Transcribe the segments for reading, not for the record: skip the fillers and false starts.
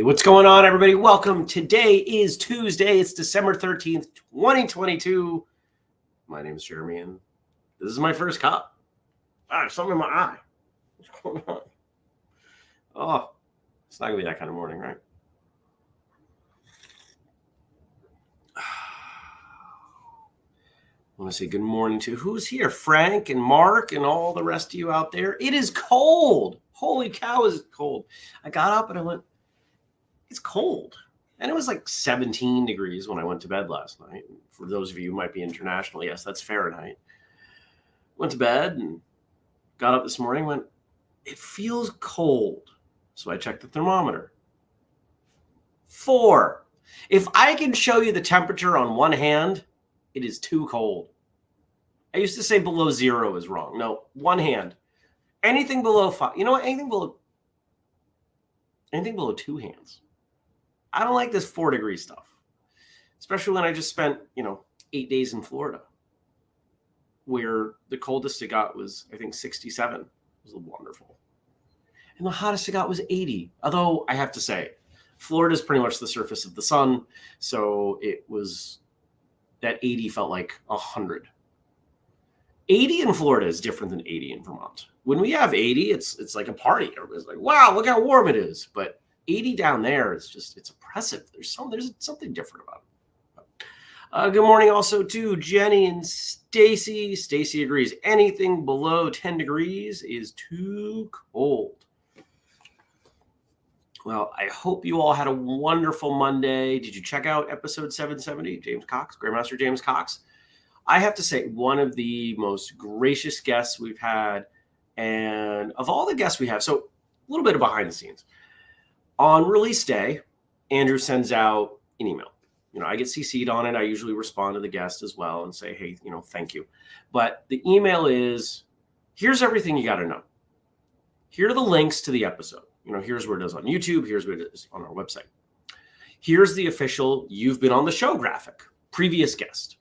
What's going on, everybody? Welcome. Today is Tuesday. It's December 13th, 2022. My name is Jeremy, and this is my first cup. Something in my eye. What's going on? Oh, it's not going to be that kind of morning, right? I want to say good morning to who's here? Frank and Mark and all the rest of you out there. It is cold. Holy cow, is it cold. I got up and I went, it's cold. And it was like 17 degrees when I went to bed last night. For those of you who might be international, yes, that's Fahrenheit. Went to bed and got up this morning, went, it feels cold. So I checked the thermometer. 4. If I can show you the temperature on one hand, it is too cold. I used to say below 0 is wrong. No, one hand. Anything below 5. You know what? Anything below 2 hands. I don't like this 4-degree stuff, especially when I just spent, 8 days in Florida, where the coldest it got was, I think, 67. It was wonderful. And the hottest it got was 80. Although I have to say, Florida is pretty much the surface of the sun. So it was, that 80 felt like 100. 80 in Florida is different than 80 in Vermont. When we have 80, it's like a party. Everybody's like, wow, look how warm it is. But 80 down there is just, it's oppressive. There's something different about it. Good morning also to Jenny and Stacy. Stacy agrees. Anything below 10 degrees is too cold. Well, I hope you all had a wonderful Monday. Did you check out episode 770, James Cox, Grandmaster James Cox? I have to say, one of the most gracious guests we've had. And of all the guests we have, so a little bit of behind the scenes. On release day, Andrew sends out an email. I get CC'd on it. I usually respond to the guest as well and say, hey, thank you. But the email is, here's everything you got to know. Here are the links to the episode. Here's where it is on YouTube. Here's where it is on our website. Here's the official "You've Been on the Show" graphic, previous guest.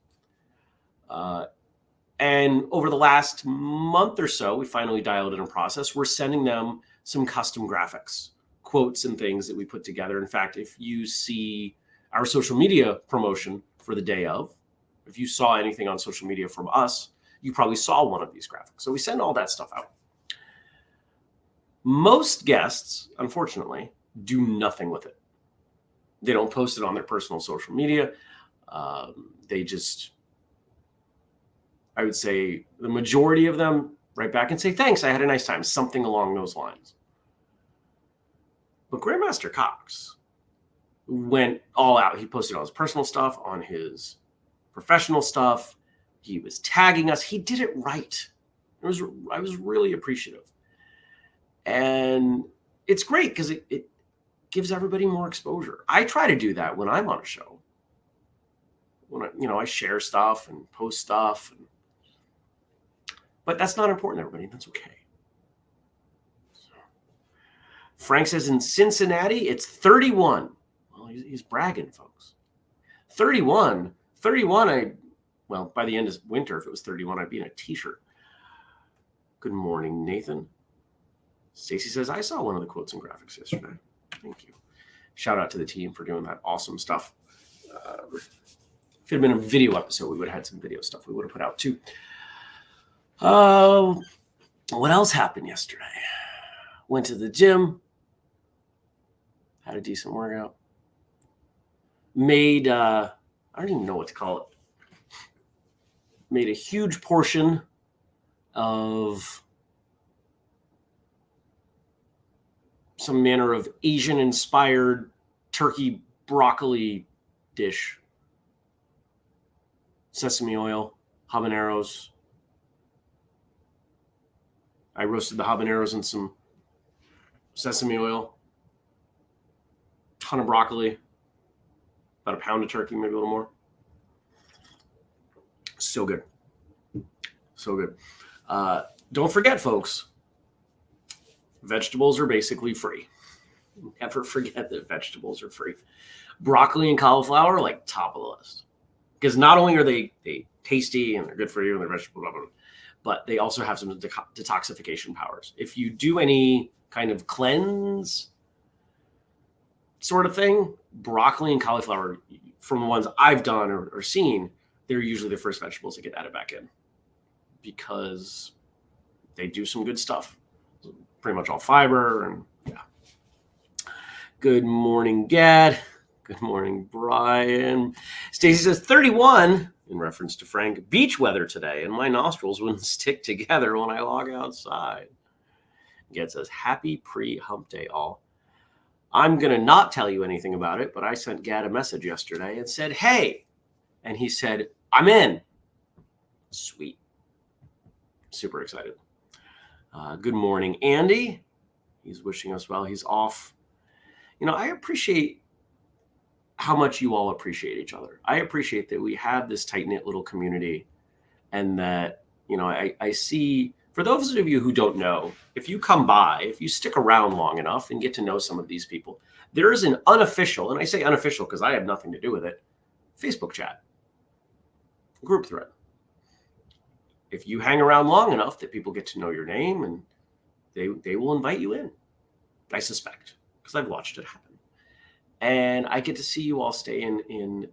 And over the last month or so, we finally dialed in a process. We're sending them some custom graphics, quotes and things that we put together. In fact, if you see our social media promotion for the day of, if you saw anything on social media from us, you probably saw one of these graphics. So we send all that stuff out. Most guests, unfortunately, do nothing with it. They don't post it on their personal social media. They just, I would say the majority of them write back and say, thanks, I had a nice time, something along those lines. But Grandmaster Cox went all out. He posted all his personal stuff, on his professional stuff. He was tagging us. He did it right. I was really appreciative. And it's great because it gives everybody more exposure. I try to do that when I'm on a show. When I share stuff and post stuff. But that's not important, everybody. That's okay. Frank says in Cincinnati, it's 31. Well, he's bragging, folks. 31. By the end of winter, if it was 31, I'd be in a t-shirt. Good morning, Nathan. Stacy says, I saw one of the quotes and graphics yesterday. Thank you. Shout out to the team for doing that awesome stuff. If it had been a video episode, we would have had some video stuff we would have put out too. What else happened yesterday? Went to the gym. Had a decent workout. Made, I don't even know what to call it. Made a huge portion of some manner of Asian-inspired turkey broccoli dish. Sesame oil, habaneros. I roasted the habaneros in some sesame oil, ton of broccoli, about a pound of turkey, maybe a little more. So good. So good. Don't forget, folks, vegetables are basically free. Never forget that vegetables are free. Broccoli and cauliflower are like top of the list. Because not only are they tasty and they're good for you and they're vegetable, blah, blah, blah, but they also have some detoxification powers. If you do any kind of cleanse sort of thing, broccoli and cauliflower, from the ones I've done or seen, they're usually the first vegetables that get added back in because they do some good stuff. Pretty much all fiber and yeah. Good morning, Gad. Good morning, Brian. Stacy says 31 in reference to Frank. Beach weather today, and my nostrils wouldn't stick together when I log outside. Gad says happy pre-hump day, all. I'm gonna not tell you anything about it, but I sent Gad a message yesterday and said, "Hey," and he said, "I'm in." Sweet. Super excited. Good morning, Andy. He's wishing us well. He's off. You know, I appreciate how much you all appreciate each other. I appreciate that we have this tight-knit little community and that, you know, I see, for those of you who don't know, if you come by, if you stick around long enough and get to know some of these people, there is an unofficial, and I say unofficial because I have nothing to do with it, Facebook chat, group thread. If you hang around long enough that people get to know your name and they will invite you in, I suspect, because I've watched it happen. And I get to see you all stay in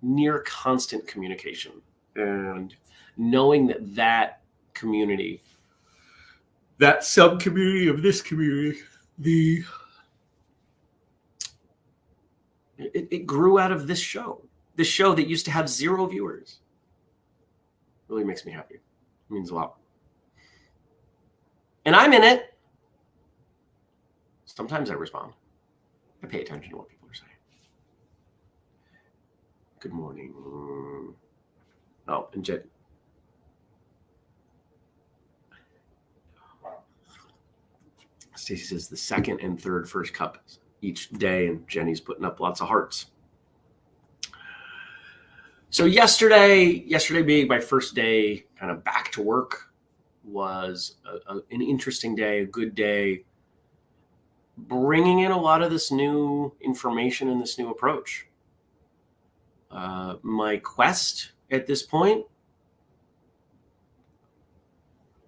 near constant communication and knowing that community, that sub-community of this community, it grew out of this show that used to have 0 viewers. Really makes me happy. It means a lot. And I'm in it. Sometimes I respond. I pay attention to what people are saying. Good morning. Oh, and Jen. Stacey says the second and third first cup each day, and Jenny's putting up lots of hearts. So yesterday being my first day kind of back to work was an interesting day, a good day, bringing in a lot of this new information and this new approach. My quest at this point,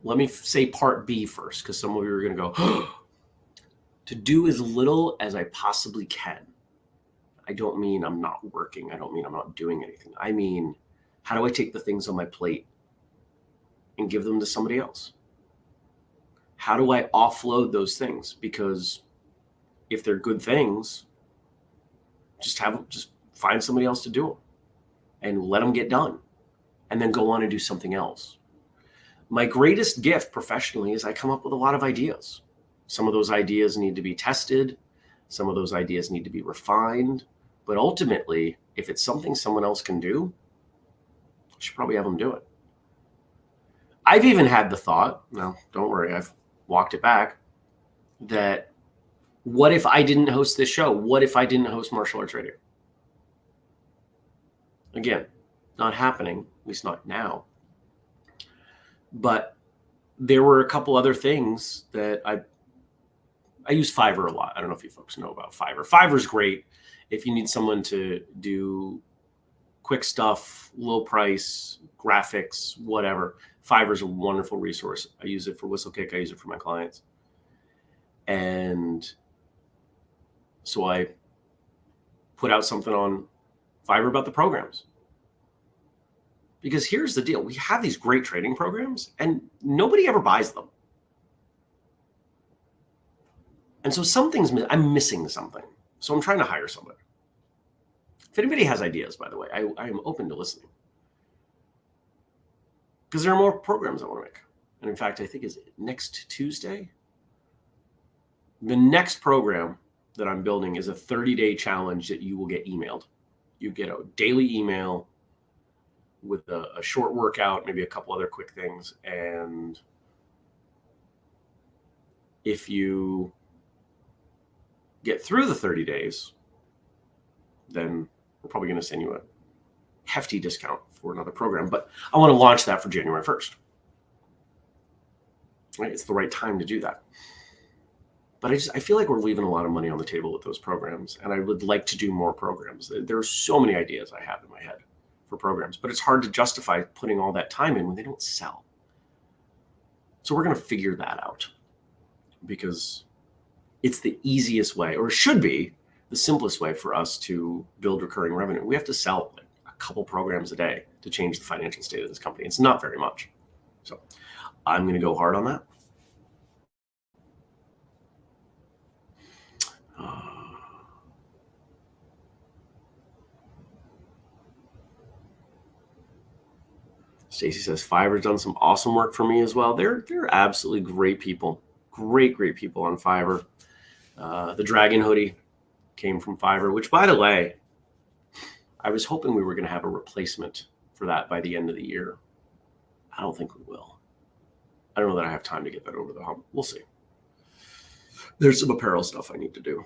let me say part B first, because some of you are going to go, to do as little as I possibly can. I don't mean I'm not working. I don't mean I'm not doing anything. I mean, how do I take the things on my plate and give them to somebody else? How do I offload those things? Because if they're good things, just find somebody else to do them and let them get done and then go on and do something else. My greatest gift professionally is I come up with a lot of ideas. Some of those ideas need to be tested. Some of those ideas need to be refined. But ultimately, if it's something someone else can do, I should probably have them do it. I've even had the thought, no, don't worry, I've walked it back, that what if I didn't host this show? What if I didn't host Martial Arts Radio? Again, not happening, at least not now. But there were a couple other things that I use Fiverr a lot. I don't know if you folks know about Fiverr. Fiverr's great if you need someone to do quick stuff, low price, graphics, whatever. Fiverr's a wonderful resource. I use it for Whistlekick. I use it for my clients. And so I put out something on Fiverr about the programs. Because here's the deal. We have these great training programs and nobody ever buys them. And so I'm missing something. So I'm trying to hire somebody. If anybody has ideas, by the way, I am open to listening. Because there are more programs I want to make. And in fact, I think is next Tuesday. The next program that I'm building is a 30-day challenge that you will get emailed. You get a daily email with a short workout, maybe a couple other quick things. And If you get through the 30 days, then we're probably going to send you a hefty discount for another program. But I want to launch that for January 1st. Right? It's the right time to do that. But I feel like we're leaving a lot of money on the table with those programs, and I would like to do more programs. There are so many ideas I have in my head for programs, but it's hard to justify putting all that time in when they don't sell. So we're going to figure that out, because it's the easiest way, or should be the simplest way, for us to build recurring revenue. We have to sell like a couple programs a day to change the financial state of this company. It's not very much. So I'm going to go hard on that. Stacy says Fiverr's done some awesome work for me as well. They're absolutely great people, great people on Fiverr. The Dragon hoodie came from Fiverr, which, by the way, I was hoping we were going to have a replacement for that by the end of the year. I don't think we will. I don't know that I have time to get that over the hump. We'll see. There's some apparel stuff I need to do.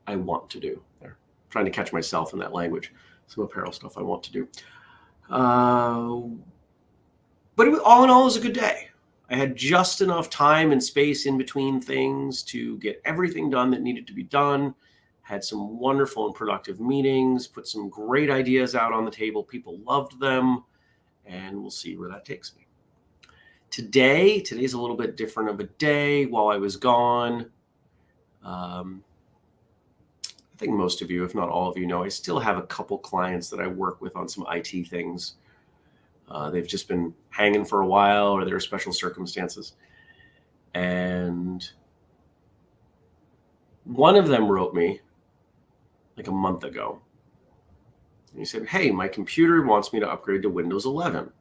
I want to do. There, trying to catch myself in that language. Some apparel stuff I want to do. But all in all, it was a good day. I had just enough time and space in between things to get everything done that needed to be done. Had some wonderful and productive meetings, put some great ideas out on the table. People loved them, and we'll see where that takes me. Today's a little bit different of a day. While I was gone, I think most of you, if not all of you, know I still have a couple clients that I work with on some IT things. They've just been hanging for a while, or there are special circumstances. And one of them wrote me like a month ago. And he said, hey, my computer wants me to upgrade to Windows 11.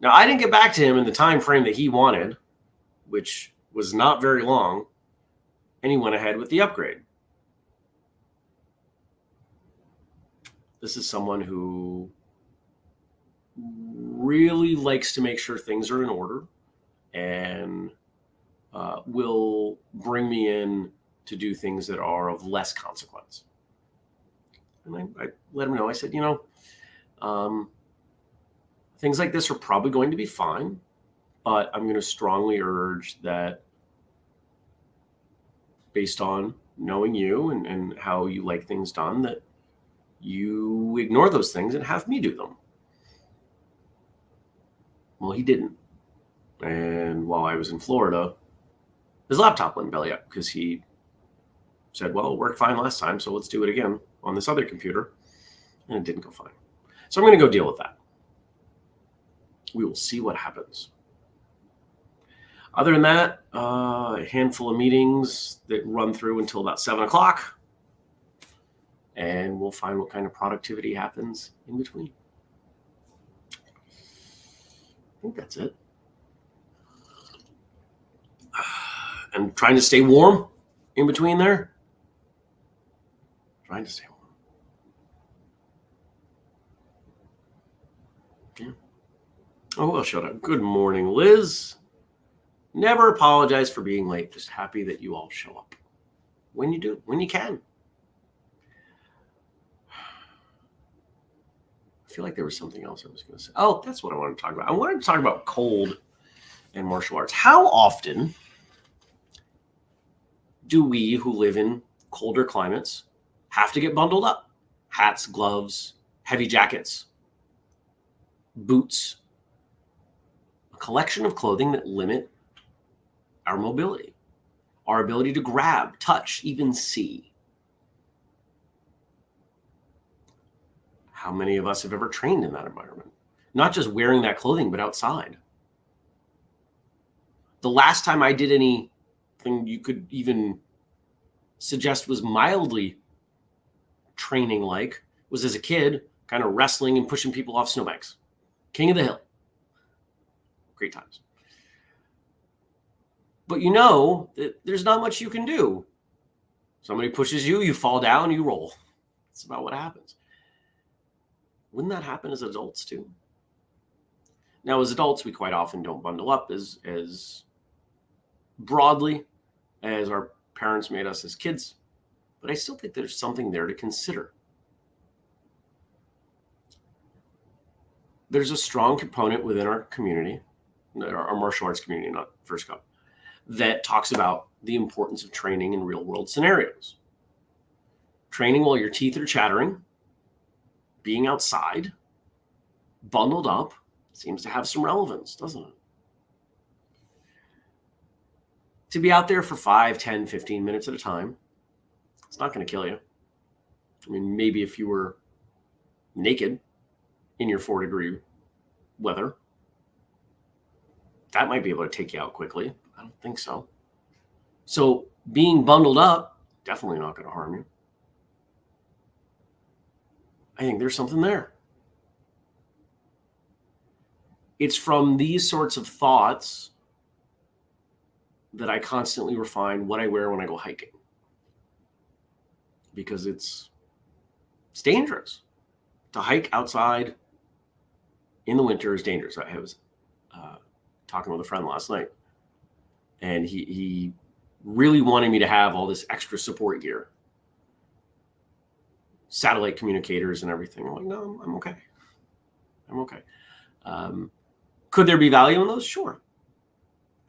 Now, I didn't get back to him in the time frame that he wanted, which was not very long, and he went ahead with the upgrade. This is someone who really likes to make sure things are in order, and will bring me in to do things that are of less consequence. And I let him know. I said, things like this are probably going to be fine, but I'm going to strongly urge that, based on knowing you and how you like things done, that you ignore those things and have me do them. Well, he didn't. And while I was in Florida, his laptop went belly up, because he said, well, it worked fine last time, so let's do it again on this other computer. And it didn't go fine. So I'm going to go deal with that. We will see what happens. Other than that, a handful of meetings that run through until about 7 o'clock. And we'll find what kind of productivity happens in between. I think that's it. And trying to stay warm in between there. Trying to stay warm. Yeah. Oh, well, shut up. Good morning, Liz. Never apologize for being late. Just happy that you all show up when you do, when you can. I feel like there was something else I was going to say. Oh, that's what I wanted to talk about. I wanted to talk about cold and martial arts. How often do we, who live in colder climates, have to get bundled up? Hats, gloves, heavy jackets, boots, a collection of clothing that limit our mobility, our ability to grab, touch, even see. How many of us have ever trained in that environment? Not just wearing that clothing, but outside. The last time I did anything you could even suggest was mildly training like was as a kid, kind of wrestling and pushing people off snowbanks. King of the hill. Great times. But you know that there's not much you can do. Somebody pushes you, you fall down, you roll. That's about what happens. Wouldn't that happen as adults too? Now, as adults, we quite often don't bundle up as broadly as our parents made us as kids, but I still think there's something there to consider. There's a strong component within our community, our martial arts community, not First Cup, that talks about the importance of training in real world scenarios. Training while your teeth are chattering, being outside, bundled up, seems to have some relevance, doesn't it? To be out there for 5, 10, 15 minutes at a time, it's not going to kill you. I mean, maybe if you were naked in your 4-degree weather, that might be able to take you out quickly. I don't think so. So being bundled up, definitely not going to harm you. I think there's something there. It's from these sorts of thoughts that I constantly refine what I wear when I go hiking. Because it's dangerous. To hike outside in the winter is dangerous. I was talking with a friend last night, and he really wanted me to have all this extra support gear, satellite communicators and everything. I'm like, no, I'm okay. I'm okay. Could there be value in those? Sure.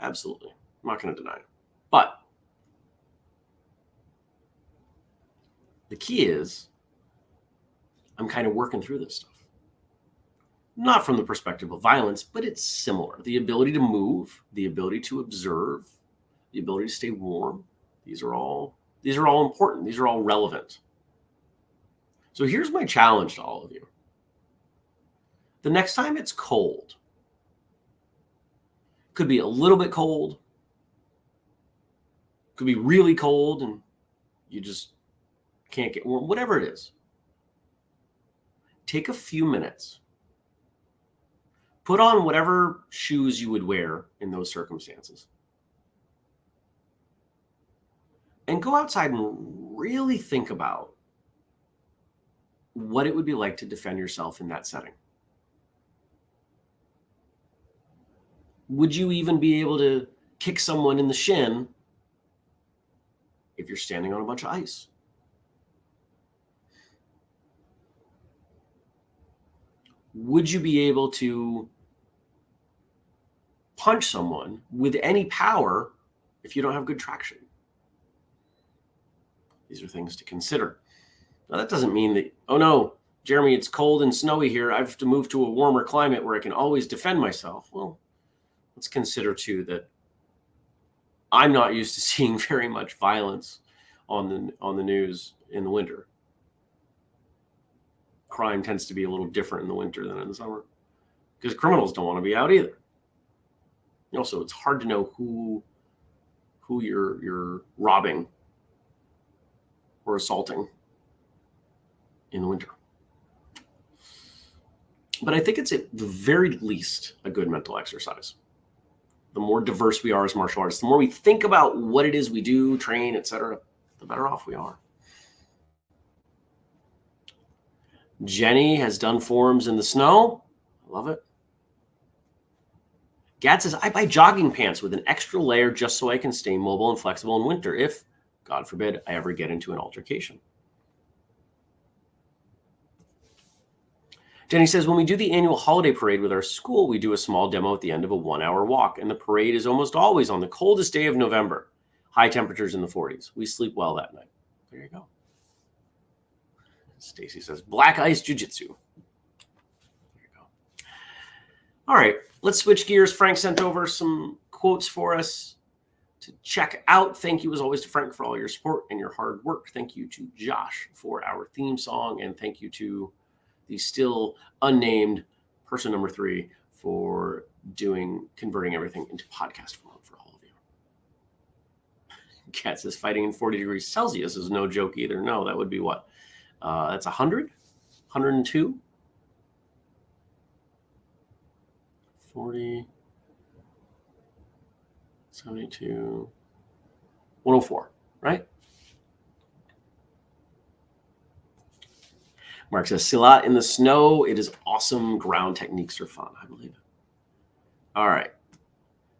Absolutely. I'm not going to deny it. But the key is I'm kind of working through this stuff. Not from the perspective of violence, but it's similar. The ability to move, the ability to observe, the ability to stay warm. These are all important. These are all relevant. So here's my challenge to all of you. The next time it's cold, could be a little bit cold, could be really cold and you just can't get warm, whatever it is. Take a few minutes. Put on whatever shoes you would wear in those circumstances. And go outside and really think about what it would be like to defend yourself in that setting. Would you even be able to kick someone in the shin if you're standing on a bunch of ice? Would you be able to punch someone with any power if you don't have good traction? These are things to consider. Now, that doesn't mean that, oh no, Jeremy, it's cold and snowy here. I have to move to a warmer climate where I can always defend myself. Well, let's consider too that I'm not used to seeing very much violence on the news in the winter. Crime tends to be a little different in the winter than in the summer because criminals don't want to be out either. Also, it's hard to know who you're robbing or assaulting in the winter. But I think it's at the very least a good mental exercise. The more diverse we are as martial artists, the more we think about what it is we do, train, etc., the better off we are. Jenny has done forms in the snow. I love it. Gad says, I buy jogging pants with an extra layer just so I can stay mobile and flexible in winter if, God forbid, I ever get into an altercation. Jenny says, when we do the annual holiday parade with our school, we do a small demo at the end of a 1-hour walk, and the parade is almost always on the coldest day of November. High temperatures in the 40s. We sleep well that night. There you go. Stacy says, black ice jiu-jitsu. There you go. All right, let's switch gears. Frank sent over some quotes for us to check out. Thank you, as always, to Frank for all your support and your hard work. Thank you to Josh for our theme song, and thank you to the still unnamed person number 3 for converting everything into podcast form for all of you. Kat says, fighting in 40 degrees Celsius is no joke either. No, that would be what? That's 100, 102, 40, 72, 104, right? Mark says, Silat in the snow. It is awesome. Ground techniques are fun. I believe it. All right.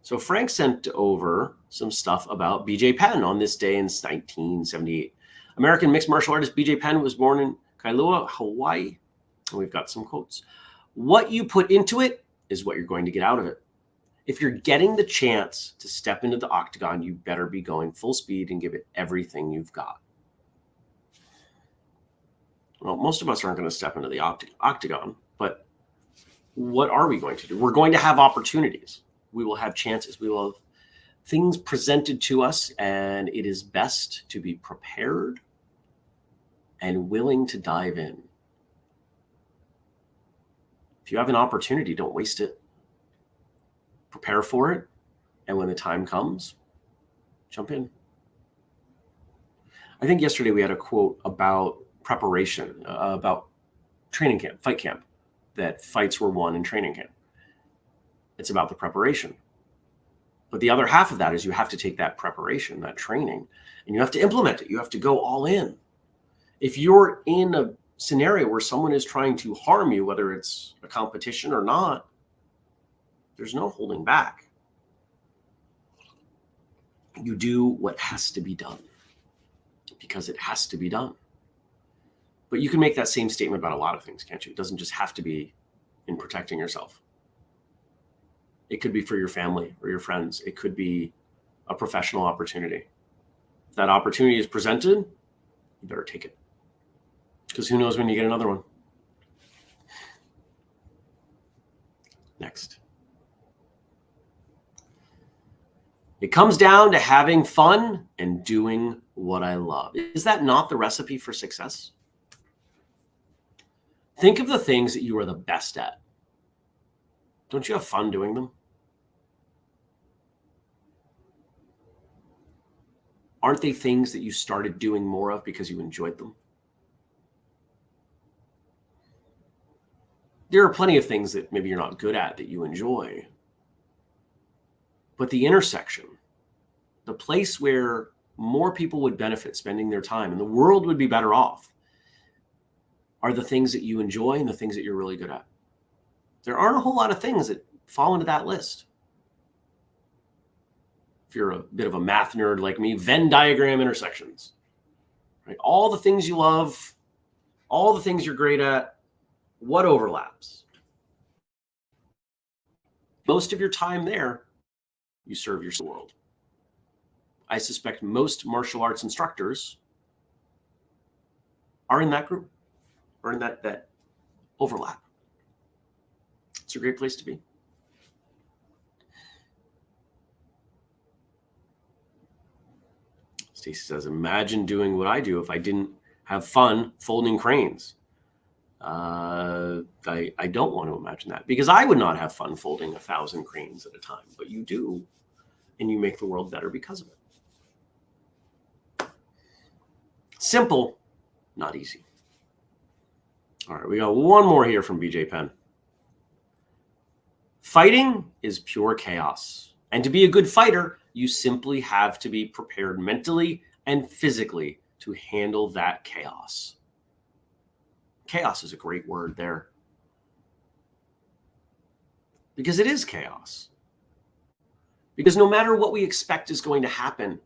So Frank sent over some stuff about BJ Penn on this day in 1978. American mixed martial artist BJ Penn was born in Kailua, Hawaii. And we've got some quotes. What you put into it is what you're going to get out of it. If you're getting the chance to step into the octagon, you better be going full speed and give it everything you've got. Well, most of us aren't going to step into the octagon, but what are we going to do? We're going to have opportunities. We will have chances. We will have things presented to us, and it is best to be prepared and willing to dive in. If you have an opportunity, don't waste it. Prepare for it, and when the time comes, jump in. I think yesterday we had a quote about preparation, about training camp, fight camp, that fights were won in training camp. It's about the preparation. But the other half of that is you have to take that preparation, that training, and you have to implement it. You have to go all in. If you're in a scenario where someone is trying to harm you, whether it's a competition or not, there's no holding back. You do what has to be done because it has to be done. But you can make that same statement about a lot of things, can't you? It doesn't just have to be in protecting yourself. It could be for your family or your friends. It could be a professional opportunity. If that opportunity is presented, you better take it. Because who knows when you get another one. Next. It comes down to having fun and doing what I love. Is that not the recipe for success? Think of the things that you are the best at. Don't you have fun doing them? Aren't they things that you started doing more of because you enjoyed them? There are plenty of things that maybe you're not good at that you enjoy. But the intersection, the place where more people would benefit spending their time and the world would be better off, are the things that you enjoy and the things that you're really good at. There aren't a whole lot of things that fall into that list. If you're a bit of a math nerd like me, Venn diagram intersections, right? All the things you love, all the things you're great at, what overlaps? Most of your time there, you serve your world. I suspect most martial arts instructors are in that group or in that overlap. It's a great place to be. Stacy says, imagine doing what I do if I didn't have fun folding cranes. I don't want to imagine that because I would not have fun folding 1,000 cranes at a time, but you do, and you make the world better because of it. Simple, not easy. All right, we got one more here from BJ Penn. Fighting is pure chaos. And to be a good fighter, you simply have to be prepared mentally and physically to handle that chaos. Chaos is a great word there. Because it is chaos. Because no matter what we expect is going to happen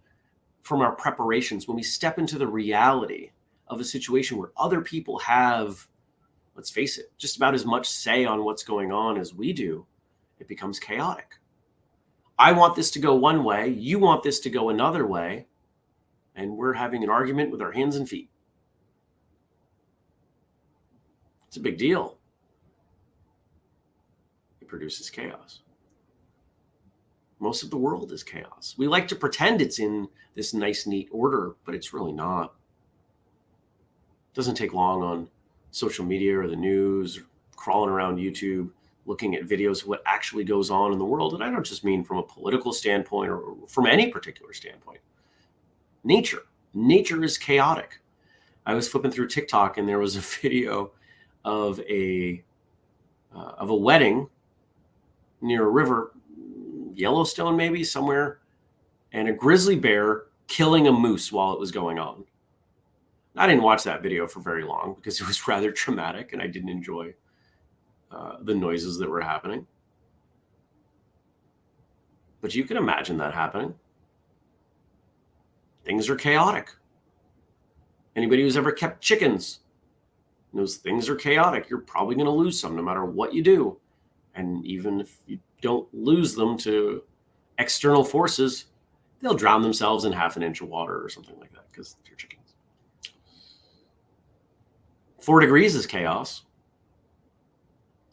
from our preparations, when we step into the reality of a situation where other people have, let's face it, just about as much say on what's going on as we do, it becomes chaotic. I want this to go one way, you want this to go another way, and we're having an argument with our hands and feet. It's a big deal. It produces chaos. Most of the world is chaos. We like to pretend it's in this nice, neat order, but it's really not. It doesn't take long on social media or the news, or crawling around YouTube, looking at videos of what actually goes on in the world. And I don't just mean from a political standpoint or from any particular standpoint. Nature is chaotic. I was flipping through TikTok and there was a video of a wedding near a river, Yellowstone maybe, somewhere, and a grizzly bear killing a moose while it was going on. I didn't watch that video for very long because it was rather traumatic and I didn't enjoy the noises that were happening. But you can imagine that happening. things are chaotic. Anybody who's ever kept chickens knows things are chaotic. You're probably going to lose some no matter what you do. And even if you don't lose them to external forces, they'll drown themselves in half an inch of water or something like that because they're chickens. 4 degrees is chaos.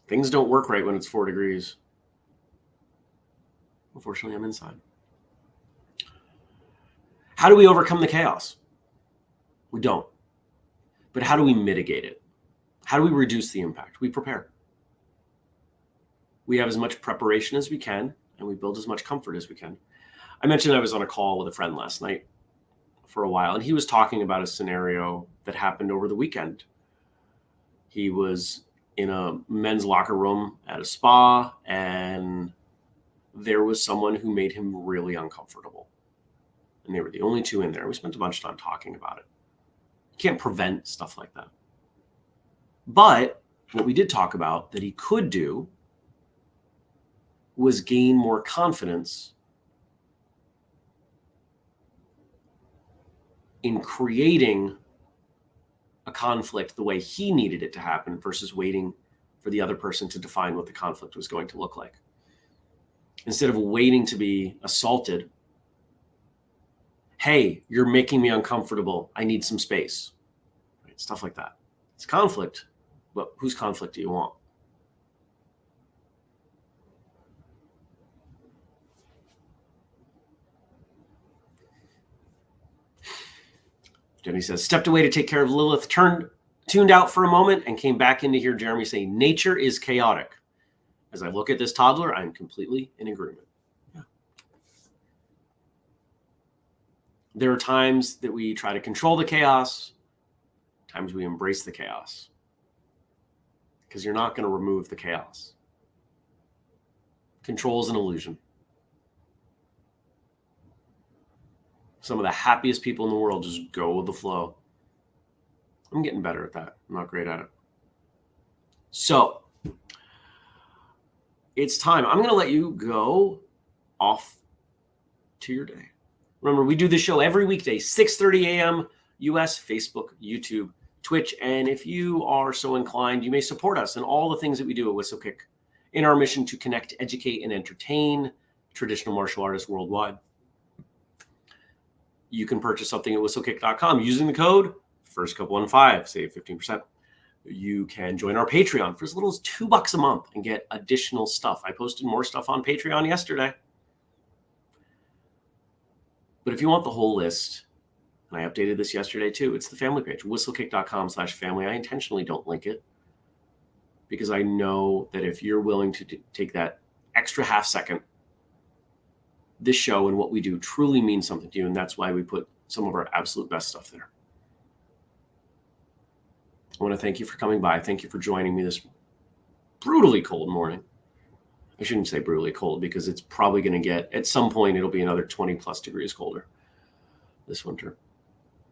Things don't work right when it's 4 degrees. Unfortunately, I'm inside. How do we overcome the chaos? We don't. But how do we mitigate it? How do we reduce the impact? We prepare. We have as much preparation as we can, and we build as much comfort as we can. I mentioned I was on a call with a friend last night for a while, and he was talking about a scenario that happened over the weekend. He was in a men's locker room at a spa, and there was someone who made him really uncomfortable. And they were the only two in there. We spent a bunch of time talking about it. You can't prevent stuff like that. But what we did talk about that he could do was gain more confidence in creating a conflict the way he needed it to happen versus waiting for the other person to define what the conflict was going to look like. Instead of waiting to be assaulted, hey, you're making me uncomfortable. I need some space. Right? Stuff like that. It's conflict, but whose conflict do you want? Jenny says, stepped away to take care of Lilith, tuned out for a moment, and came back in to hear Jeremy say, nature is chaotic. As I look at this toddler, I'm completely in agreement. Yeah. There are times that we try to control the chaos, times we embrace the chaos, because you're not going to remove the chaos. Control is an illusion. Some of the happiest people in the world just go with the flow. I'm getting better at that. I'm not great at it. So it's time. I'm going to let you go off to your day. Remember, we do this show every weekday, 6:30 a.m. US, Facebook, YouTube, Twitch. And if you are so inclined, you may support us in all the things that we do at Whistlekick in our mission to connect, educate, and entertain traditional martial artists worldwide. You can purchase something at whistlekick.com using the code FIRSTCUP15, save 15%. You can join our Patreon for as little as $2 a month and get additional stuff. I posted more stuff on Patreon yesterday. But if you want the whole list, and I updated this yesterday too, it's the family page, whistlekick.com/family. I intentionally don't link it because I know that if you're willing to take that extra half second, this show and what we do truly means something to you. And that's why we put some of our absolute best stuff there. I want to thank you for coming by. Thank you for joining me this brutally cold morning. I shouldn't say brutally cold because it's probably going to get, at some point, it'll be another 20 plus degrees colder this winter.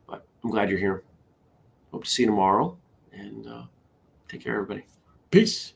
But I'm glad you're here. Hope to see you tomorrow, and take care, everybody. Peace.